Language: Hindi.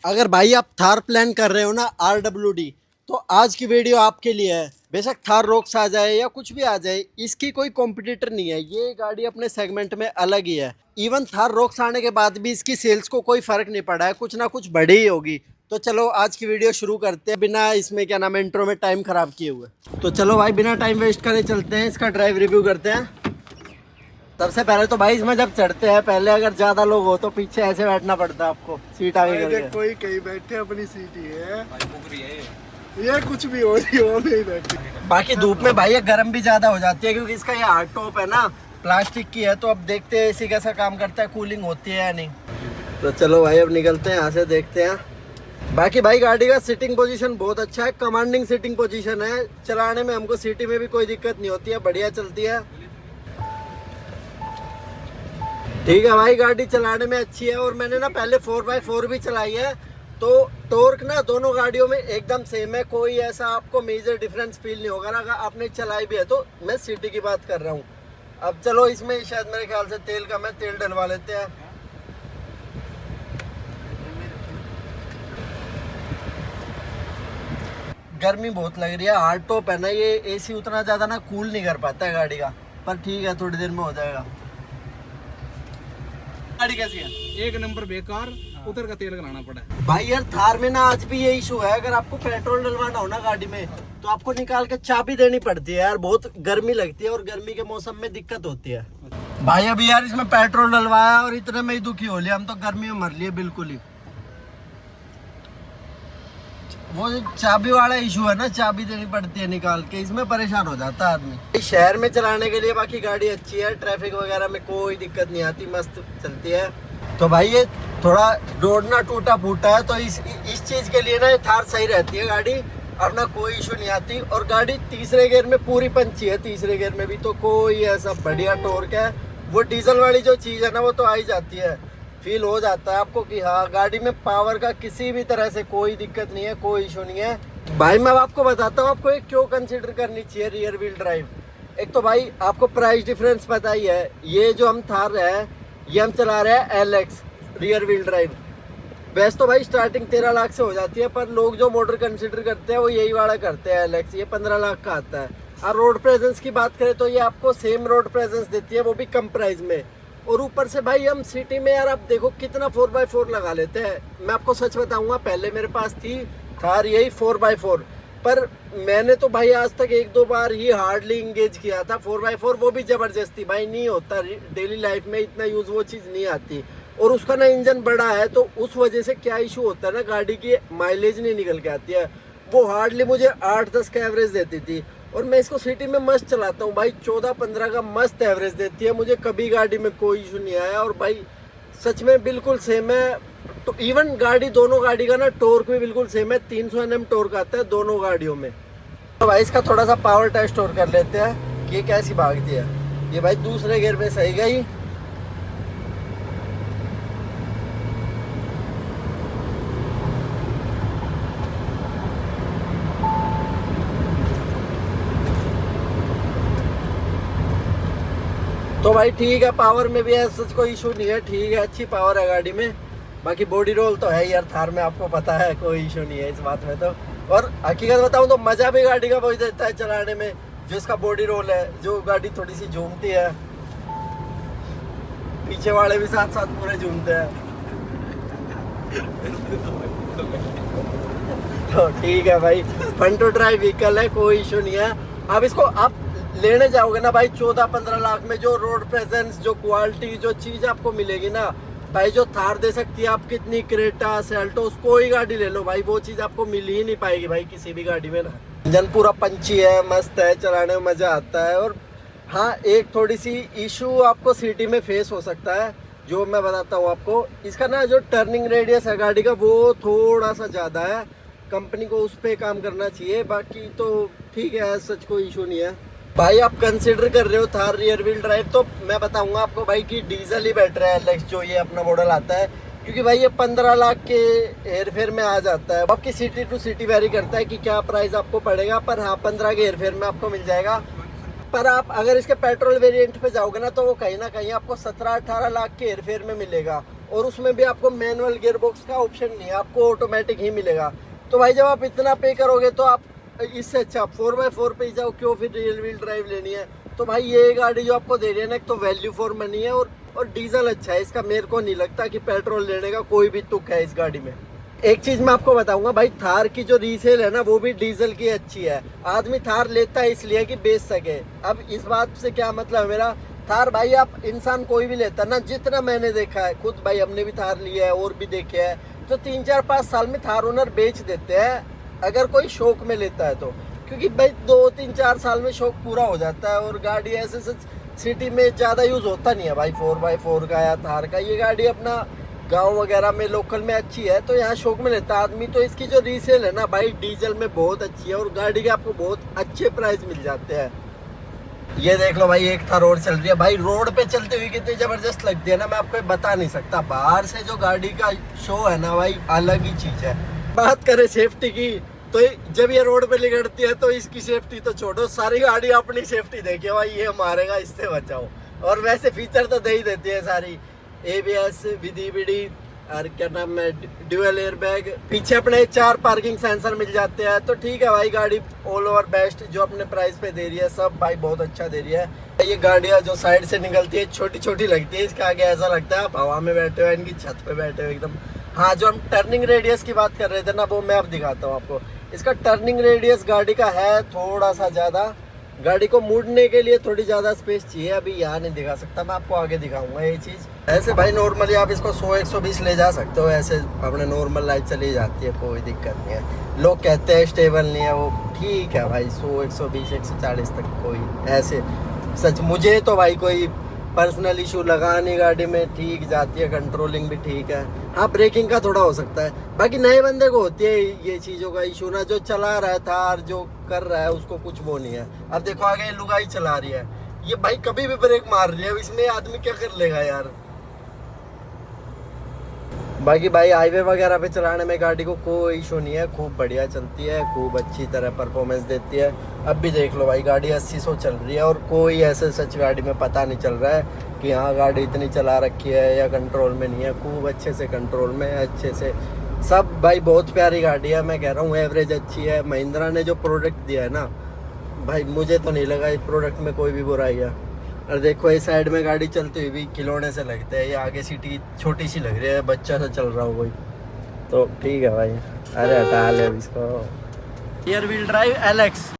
अगर भाई आप थार प्लान कर रहे हो ना RWD, तो आज की वीडियो आपके लिए है। बेशक थार रोक्स आ जाए या कुछ भी आ जाए, इसकी कोई कॉम्पिटिटर नहीं है। ये गाड़ी अपने सेगमेंट में अलग ही है। इवन थार रोक्स आने के बाद भी इसकी सेल्स को कोई फर्क नहीं पड़ा है, कुछ ना कुछ बढ़ी ही होगी। तो चलो आज की वीडियो शुरू करते हैं बिना इसमें क्या नाम है इंट्रो में टाइम खराब किए हुए। तो चलो भाई बिना टाइम वेस्ट करे चलते हैं, इसका ड्राइव रिव्यू करते हैं। सबसे पहले तो भाई इसमें जब चढ़ते हैं, पहले अगर ज्यादा लोग हो तो पीछे ऐसे बैठना पड़ता है आपको, सीट आगे करके। कोई कहीं बैठे अपनी सीट ही है, ये कुछ भी हो रही हो नहीं बैठे। बाकी धूप में भाई ये गर्म भी ज्यादा हो जाती है, क्योंकि इसका ये हार्ड टॉप है ना, प्लास्टिक की है। तो अब देखते हैं एसी कैसा काम करता है, कूलिंग होती है या नहीं। तो चलो भाई अब निकलते हैं यहाँ से, देखते हैं। बाकी भाई गाड़ी का सीटिंग पोजीशन बहुत अच्छा है, कमांडिंग सीटिंग पोजीशन है। चलाने में हमको सिटी में भी कोई दिक्कत नहीं होती है, बढ़िया चलती है। ठीक है भाई, गाड़ी चलाने में अच्छी है। और मैंने ना पहले 4x4 भी चलाई है, तो टॉर्क ना दोनों गाड़ियों में एकदम सेम है। कोई ऐसा आपको मेजर डिफरेंस फील नहीं होगा ना अगर आपने चलाई भी है तो। मैं सिटी की बात कर रहा हूँ। अब चलो इसमें शायद मेरे ख्याल से तेल कम है, तेल डलवा लेते हैं। गर्मी बहुत लग रही है, हार्ड टॉप है ना ये, एसी उतना ज्यादा ना कूल नहीं कर पाता है गाड़ी का। पर ठीक है, थोड़ी देर में हो जाएगा। गाड़ी कैसी है? एक नंबर बेकार, उतर का तेल कराना पड़ा है भाई यार थार में ना आज भी ये इशू है, अगर आपको पेट्रोल डलवाना हो ना गाड़ी में तो आपको निकाल के चाबी देनी पड़ती है यार। बहुत गर्मी लगती है और गर्मी के मौसम में दिक्कत होती है। भाई अभी यार इसमें पेट्रोल डलवाया और इतने में ही दुखी हो लिया हम तो, गर्मी में मर लिए बिल्कुल ही। वो चाबी वाला इशू है ना, चाबी देनी पड़ती है निकाल के, इसमें परेशान हो जाता है आदमी। शहर में चलाने के लिए बाकी गाड़ी अच्छी है, ट्रैफिक वगैरह में कोई दिक्कत नहीं आती, मस्त चलती है। तो भाई ये थोड़ा रोड ना टूटा फूटा है, तो इस चीज के लिए ना ये थार सही रहती है गाड़ी, अपना कोई इशू नहीं आती। और गाड़ी तीसरे गियर में पूरी पंची है, तीसरे गियर में भी तो कोई ऐसा बढ़िया टॉर्क है। वो डीजल वाली जो चीज है ना वो तो आ ही जाती है, फील हो जाता है आपको कि हाँ गाड़ी में पावर का किसी भी तरह से कोई दिक्कत नहीं है, कोई इशू नहीं है। भाई मैं आपको बताता हूँ आपको एक क्यों कंसीडर करनी चाहिए रियर व्हील ड्राइव। एक तो भाई आपको प्राइस डिफरेंस पता ही है, ये जो हम थार है ये हम चला रहे हैं LX रियर व्हील ड्राइव। वैसे तो भाई स्टार्टिंग 13 लाख से हो जाती है, पर लोग जो मॉडल कंसीडर करते हैं वो यही वाला करते हैं LX, ये 15 लाख का आता है। और रोड प्रेजेंस की बात करें तो ये आपको सेम रोड प्रेजेंस देती है, वो भी कम प्राइस में। और ऊपर से भाई हम सिटी में यार आप देखो कितना 4x4 लगा लेते हैं। मैं आपको सच बताऊंगा, पहले मेरे पास थी थार यही 4x4, पर मैंने तो भाई आज तक 1-2 बार ही हार्डली इंगेज किया था 4x4, वो भी जबरदस्ती। भाई नहीं होता डेली लाइफ में इतना यूज, वो चीज़ नहीं आती। और उसका ना इंजन बड़ा है, तो उस वजह से क्या इशू होता है ना, गाड़ी की माइलेज नहीं निकल के आती है। वो हार्डली मुझे 8-10 का एवरेज देती थी, और मैं इसको सिटी में मस्त चलाता हूँ भाई, 14-15 का मस्त एवरेज देती है मुझे, कभी गाड़ी में कोई इशू नहीं आया। और भाई सच में बिल्कुल सेम है। तो इवन गाड़ी, दोनों गाड़ी का ना टॉर्क भी बिल्कुल सेम है, 300 Nm टॉर्क आता है दोनों गाड़ियों में। तो भाई इसका थोड़ा सा पावर टेस्ट और कर लेते हैं कि ये कैसी भागती है। ये भाई दूसरे गियर में सही गई। तो भाई ठीक है, पावर में भी ऐसा कोई इशू नहीं है, ठीक है अच्छी पावर है गाड़ी में। बाकी बॉडी रोल तो है यार थार में, आपको पता है कोई इशू नहीं है इस बात में तो। और हकीकत बताऊं तो मजा भी गाड़ी का वही देता है चलाने में, जो इसका बॉडी रोल है, जो गाड़ी थोड़ी सी झूमती है, पीछे वाले भी साथ साथ पूरे झूमते हैं। तो ठीक है भाई, फन टू ड्राइव व्हीकल है, कोई इशू नहीं है। अब इसको आप लेने जाओगे ना भाई 14-15 लाख में, जो रोड प्रेजेंस, जो क्वालिटी, जो चीज आपको मिलेगी ना भाई, जो थार दे सकती है आप कितनी, क्रेटा, सेल्टोस, कोई गाड़ी ले लो भाई, वो चीज आपको मिल ही नहीं पाएगी भाई किसी भी गाड़ी में ना। इंजन पूरा पंची है, मस्त है, चलाने में मजा आता है। और हाँ एक थोड़ी सी इशू आपको सिटी में फेस हो सकता है, जो मैं बताता हूँ आपको। इसका ना जो टर्निंग रेडियस है गाड़ी का वो थोड़ा सा ज्यादा है, कंपनी को उस पर काम करना चाहिए। बाकी तो ठीक है, सच कोई इशू नहीं है। भाई आप कंसिडर कर रहे हो थार रियर व्हील ड्राइव, तो मैं बताऊंगा आपको भाई कि डीजल ही बेटर है LX जो ये अपना मॉडल आता है, क्योंकि भाई ये 15 लाख के हेर फेर में आ जाता है। आपकी सिटी टू सिटी वेरी करता है कि क्या प्राइस आपको पड़ेगा, पर हाँ 15 के हेर फेर में आपको मिल जाएगा। पर आप अगर इसके पेट्रोल वेरिएंट पे जाओगे ना तो वो कहीं ना कहीं आपको 17-18 लाख के हेर फेर में मिलेगा। और उसमें भी आपको मैनुअल गियरबॉक्स का ऑप्शन नहीं है, आपको ऑटोमेटिक ही मिलेगा। तो भाई जब आप इतना पे करोगे तो आप इससे अच्छा 4x4 पे ही जाओ, क्यों फिर रियल व्हील ड्राइव लेनी है। तो भाई ये गाड़ी जो आपको दे रही है ना, एक तो वैल्यू फॉर मनी है और डीजल अच्छा है इसका। मेरे को नहीं लगता कि पेट्रोल लेने का कोई भी तुक है इस गाड़ी में। एक चीज मैं आपको बताऊंगा भाई, थार की जो रीसेल है ना वो भी डीजल की अच्छी है। आदमी थार लेता है इसलिए कि बेच सके। अब इस बात से क्या मतलब है मेरा, थार भाई आप इंसान कोई भी लेता है ना, जितना मैंने देखा है खुद भाई, हमने भी थार लिया है और भी देखे है, तो 3-4-5 साल में थार ओनर बेच देते हैं अगर कोई शौक में लेता है तो। क्योंकि भाई 2-3-4 साल में शौक पूरा हो जाता है और गाड़ी ऐसे सिटी में ज़्यादा यूज़ होता नहीं है भाई 4x4 का या थार का। ये गाड़ी अपना गांव वगैरह में लोकल में अच्छी है तो यहाँ शौक में लेता है आदमी। तो इसकी जो रीसेल है ना भाई डीजल में बहुत अच्छी है और गाड़ी के आपको बहुत अच्छे प्राइस मिल जाते हैं। ये देख लो भाई, एक थार और चल रही है भाई, रोड पे चलते हुए कितनी जबरदस्त लगती है ना, मैं आपको बता नहीं सकता। बाहर से जो गाड़ी का शो है ना भाई अलग ही चीज है। बात करें सेफ्टी की, तो जब ये रोड पे निकलती है तो इसकी सेफ्टी तो छोड़ो, सारी गाड़ी अपनी सेफ्टी देखिए भाई, ये मारेगा इससे बचाओ। और वैसे फीचर तो दे ही देती है सारी, ABS विद EBD और क्या नाम है ड्यूअल एयरबैग, पीछे अपने 4 पार्किंग सेंसर मिल जाते हैं। तो ठीक है भाई, गाड़ी ऑल ओवर बेस्ट जो अपने प्राइस पे दे रही है, सब भाई बहुत अच्छा दे रही है। ये गाड़ियाँ जो साइड से निकलती है छोटी छोटी लगती है, इसके आगे ऐसा लगता है आप हवा में बैठे हो, इनकी छत पे बैठे हो एकदम। हाँ, जो हम टर्निंग रेडियस की बात कर रहे थे ना, वो मैं अब दिखाता हूँ आपको। इसका टर्निंग रेडियस गाड़ी का है थोड़ा सा ज़्यादा, गाड़ी को मुड़ने के लिए थोड़ी ज़्यादा स्पेस चाहिए। अभी यहाँ नहीं दिखा सकता, मैं आपको आगे दिखाऊंगा ये चीज़। ऐसे भाई नॉर्मली आप इसको 100-120 ले जा सकते हो, ऐसे अपने नॉर्मल लाइफ चली जाती है, कोई दिक्कत नहीं है। लोग कहते हैं स्टेबल नहीं है, वो ठीक है भाई 100-120-140 तक कोई ऐसे सच। मुझे तो भाई कोई पर्सनल इशू लगा नहीं, गाड़ी में ठीक जाती है, कंट्रोलिंग भी ठीक है। हाँ, ब्रेकिंग का थोड़ा हो सकता है, बाकी नए बंदे को होती है ये चीज़ों का इशू ना, जो चला रहा है थार जो कर रहा है उसको कुछ वो नहीं है। अब देखो आगे लुगाई चला रही है, ये भाई कभी भी ब्रेक मार रही है, इसमें आदमी क्या कर लेगा यार। बाकी भाई हाईवे वगैरह पे चलाने में गाड़ी को कोई इशू नहीं है, खूब बढ़िया चलती है, खूब अच्छी तरह परफॉर्मेंस देती है। अब भी देख लो भाई, गाड़ी 80-100 चल रही है और कोई ऐसे सच गाड़ी में पता नहीं चल रहा है कि हाँ गाड़ी इतनी चला रखी है या कंट्रोल में नहीं है, खूब अच्छे से कंट्रोल में है, अच्छे से सब। भाई बहुत प्यारी गाड़ी है, मैं कह रहा हूँ एवरेज अच्छी है। महिंद्रा ने जो प्रोडक्ट दिया है ना भाई, मुझे तो नहीं लगा इस प्रोडक्ट में कोई भी बुराई है। और देखो इस साइड में गाड़ी चलती हुई भी खिलौने से लगते हैं, ये आगे सीटी छोटी सी लग रही है, बच्चा सा चल रहा हो कोई, तो ठीक है भाई। अरे हटा ले अब इसको। Rear wheel drive LX